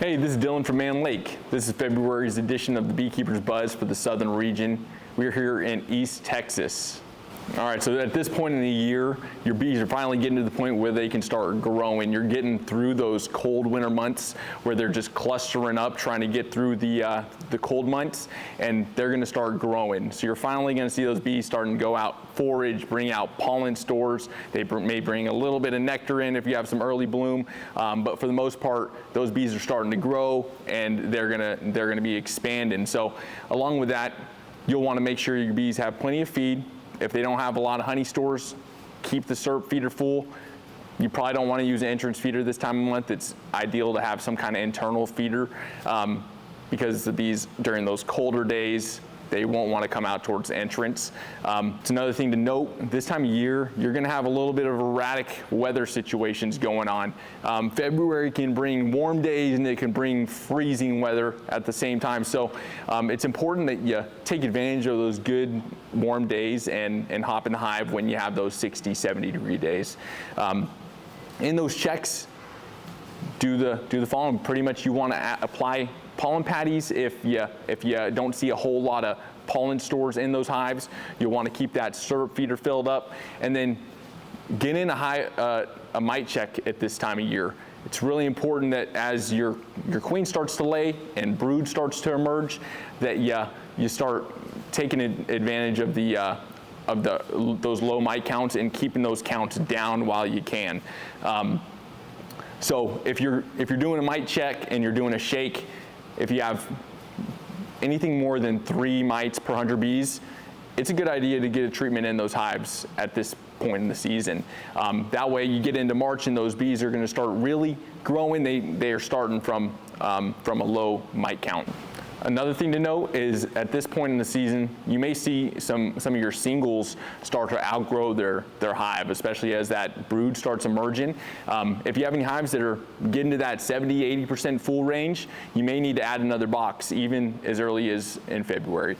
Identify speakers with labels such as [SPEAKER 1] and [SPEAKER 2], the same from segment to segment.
[SPEAKER 1] Hey, this is Dylan from Mann Lake. This is February's edition of the Beekeeper's Buzz for the southern region. We're here in East Texas. All right, so at this point in the year, your bees are finally getting to the point where they can start growing. You're getting through those cold winter months where they're just clustering up, trying to get through the cold months, and they're gonna start growing. So you're finally gonna see those bees starting to go out, forage, bring out pollen stores. They may bring a little bit of nectar in if you have some early bloom, but for the most part, those bees are starting to grow and they're gonna be expanding. So along with that, you'll wanna make sure your bees have plenty of feed. If they don't have a lot of honey stores, keep the syrup feeder full. You probably don't want to use an entrance feeder this time of month. It's ideal to have some kind of internal feeder because the bees during those colder days, they won't want to come out towards the entrance. It's another thing to note, this time of year, you're going to have a little bit of erratic weather situations going on. February can bring warm days and it can bring freezing weather at the same time. So it's important that you take advantage of those good warm days and hop in the hive when you have those 60, 70-degree days. In those checks, do the following. Pretty much you want to apply pollen patties if you don't see a whole lot of pollen stores in those hives. You'll want to keep that syrup feeder filled up, and then get in a mite check at this time of year. It's really important that as your queen starts to lay and brood starts to emerge, that you start taking advantage of those low mite counts and keeping those counts down while you can. So if you're doing a mite check and you're doing a shake, if you have anything more than 3 mites per 100 bees, it's a good idea to get a treatment in those hives at this point in the season. That way you get into March and those bees are going to start really growing. They are starting from a low mite count. Another thing to note is at this point in the season, you may see some of your singles start to outgrow their hive, especially as that brood starts emerging. If you have any hives that are getting to that 70–80% full range, you may need to add another box, even as early as in February.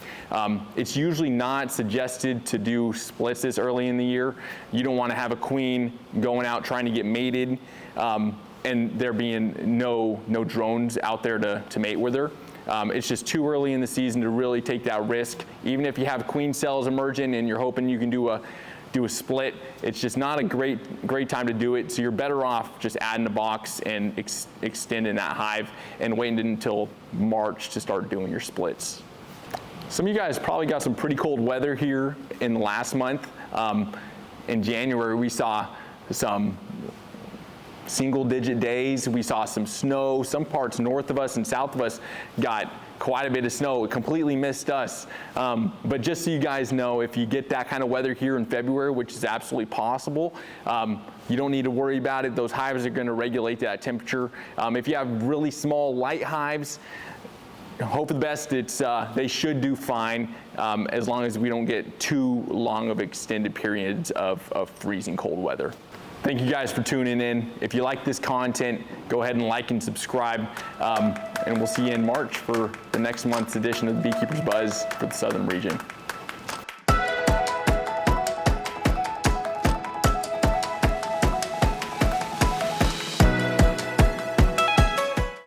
[SPEAKER 1] It's usually not suggested to do splits this early in the year. You don't want to have a queen going out trying to get mated, and there being no drones out there to mate with her. It's just too early in the season to really take that risk. Even if you have queen cells emerging and you're hoping you can do a split, it's just not a great time to do it. So you're better off just adding a box and extending that hive and waiting until March to start doing your splits. Some of you guys probably got some pretty cold weather here in the last month. In January, we saw some single-digit days. We saw some snow. Some parts north of us and south of us got quite a bit of snow. It completely missed us. But just so you guys know, if you get that kind of weather here in February, which is absolutely possible, you don't need to worry about it. Those hives are going to regulate that temperature. If you have really small, light hives, hope for the best. They should do fine as long as we don't get too long of extended periods of freezing cold weather. Thank you guys for tuning in. If you like this content, go ahead and like and subscribe. And we'll see you in March for the next month's edition of the Beekeeper's Buzz for the Southern region.